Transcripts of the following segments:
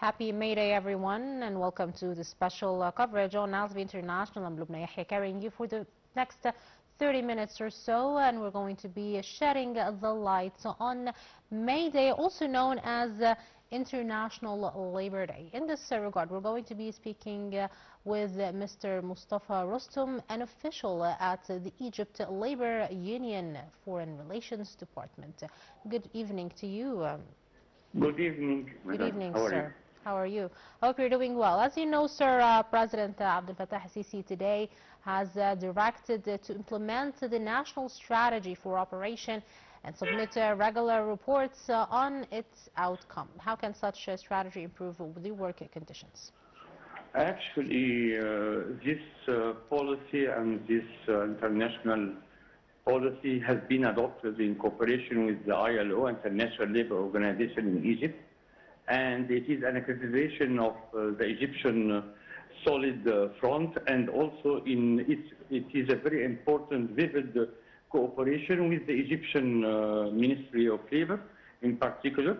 Happy May Day, everyone, and welcome to the special coverage on Nile TV International. I'm Lobna, Yehia, carrying you for the next 30 minutes or so, and we're going to be shedding the light on May Day, also known as International Labor Day. In this regard, we're going to be speaking with Mr. Mostafa Rostum, an official at the Egypt Labor Union Foreign Relations Department. Good evening to you. Good evening, madam. Good evening, How are sir. you? How are you? Hope you're doing well. As you know, sir, President Abdel Fattah al-Sisi today has directed to implement the national strategy for operation and submit regular reports on its outcome. How can such a strategy improve the work conditions? Actually, this policy and this international policy has been adopted in cooperation with the ILO, International Labour Organization in Egypt, and it is an accreditation of the Egyptian solid front, and also it is a very important, vivid cooperation with the Egyptian Ministry of Labour in particular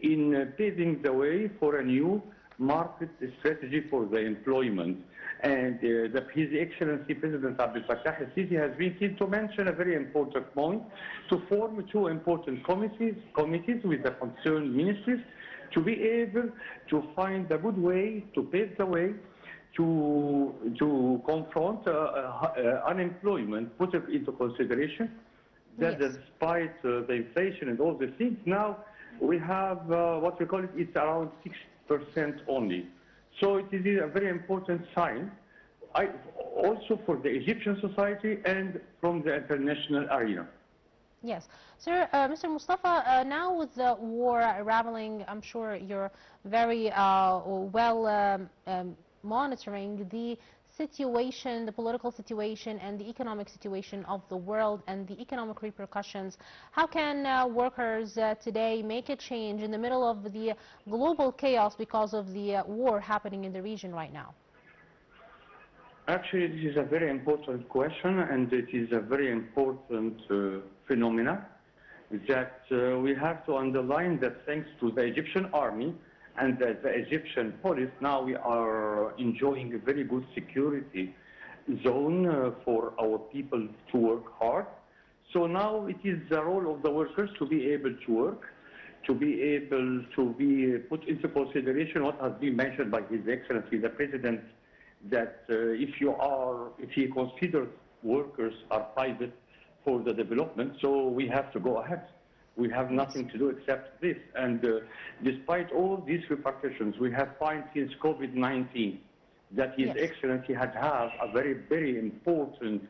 in paving the way for a new market strategy for the employment. And His Excellency President Abdel Fattah al-Sisi has been keen to mention a very important point, to form two important committees with the concerned ministries to be able to find a good way, to pave the way to confront unemployment, put it into consideration that Yes. despite the inflation and all the things, now we have what we call it's around 6% only. So it is a very important sign, also for the Egyptian society and from the international arena. Yes. Sir, Mr. Mostafa, now with the war raveling, I'm sure you're very well monitoring the situation, the political situation and the economic situation of the world and the economic repercussions. How can workers today make a change in the middle of the global chaos because of the war happening in the region right now? Actually, this is a very important question, and it is a very important phenomena that we have to underline that thanks to the Egyptian army and the Egyptian police, now we are enjoying a very good security zone for our people to work hard. So now it is the role of the workers to be able to work, to be able to be put into consideration what has been mentioned by His Excellency the President, that if he considers workers are private for the development, so we have to go ahead. We have nothing to do except this. And despite all these repercussions, we have found since COVID-19 that His Excellency had a very, very important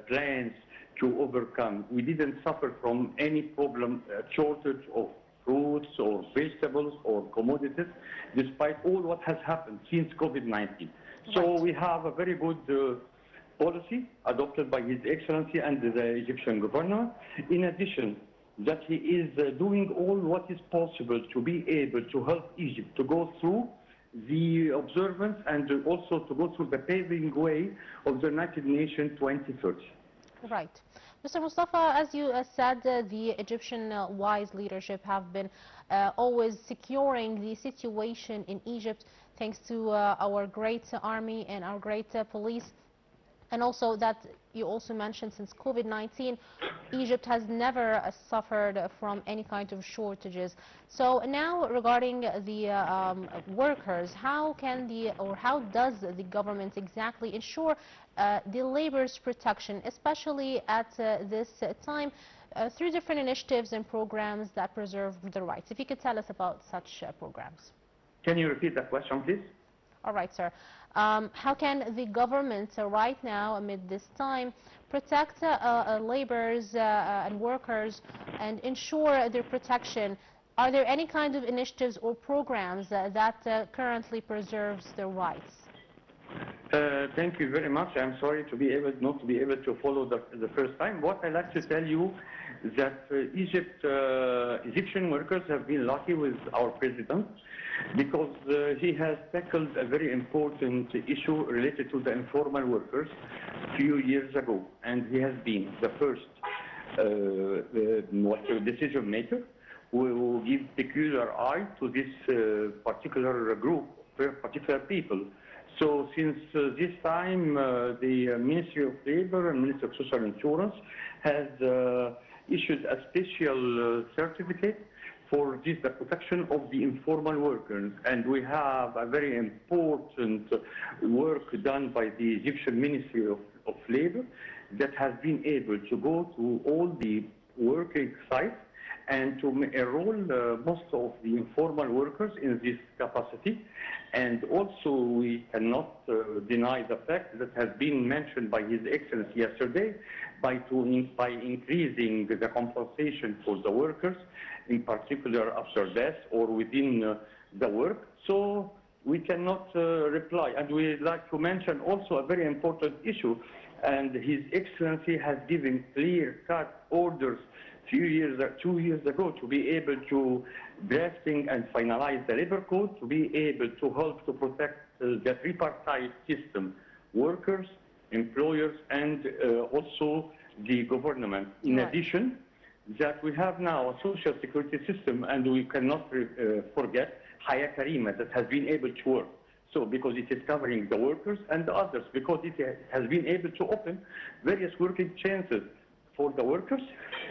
plans to overcome. We didn't suffer from any problem, shortage of fruits or vegetables or commodities, despite all what has happened since COVID-19. So we have a very good policy adopted by His Excellency and the Egyptian government. In addition, that he is doing all what is possible to be able to help Egypt to go through the observance and also to go through the paving way of the United Nations 2030. Right. Mr. Mostafa, as you said, the Egyptian wise leadership have been always securing the situation in Egypt thanks to our great army and our great police. And also that you also mentioned since COVID-19, Egypt has never suffered from any kind of shortages. So now regarding the workers, how does the government exactly ensure the labor's protection, especially at this time, through different initiatives and programs that preserve the rights? If you could tell us about such programs. Can you repeat that question, please? All right, sir. How can the government right now, amid this time, protect laborers and workers and ensure their protection? Are there any kind of initiatives or programs that currently preserves their rights? Thank you very much. I'm sorry to be able not to be able to follow the first time. What I'd like to tell you is that Egyptian workers have been lucky with our president, because he has tackled a very important issue related to the informal workers a few years ago, and he has been the first decision maker we will give peculiar eye to this particular group, particular people. So since this time, the Ministry of Labor and Ministry of Social Insurance has issued a special certificate for this, the protection of the informal workers. And we have a very important work done by the Egyptian Ministry of Labor that has been able to go to all the working sites and to enroll most of the informal workers in this capacity. And also we cannot deny the fact that has been mentioned by His Excellency yesterday by increasing the compensation for the workers, in particular after death or within the work. So we cannot reply. And we'd like to mention also a very important issue, and His Excellency has given clear-cut orders 2 years ago to be able to drafting and finalize the labor code, to be able to help to protect the tripartite system, workers, employers, and also the government. In addition, that we have now a social security system, and we cannot forget Hayat Karima that has been able to work. So because it is covering the workers and the others, because it has been able to open various working chances for the workers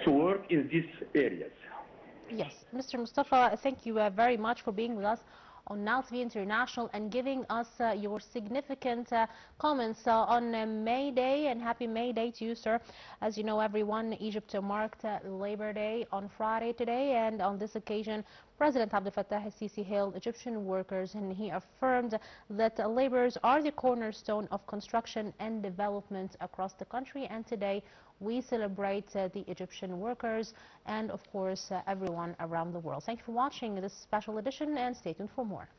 to work in these areas. Yes, Mr. Mostafa, thank you very much for being with us on Nile TV International and giving us your significant comments on May Day, and happy May Day to you, sir. As you know, everyone, Egypt marked Labor Day on Friday today, and on this occasion, President Abdel Fattah el-Sisi hailed Egyptian workers, and he affirmed that laborers are the cornerstone of construction and development across the country, and today we celebrate the Egyptian workers and, of course, everyone around the world. Thank you for watching this special edition, and stay tuned for more.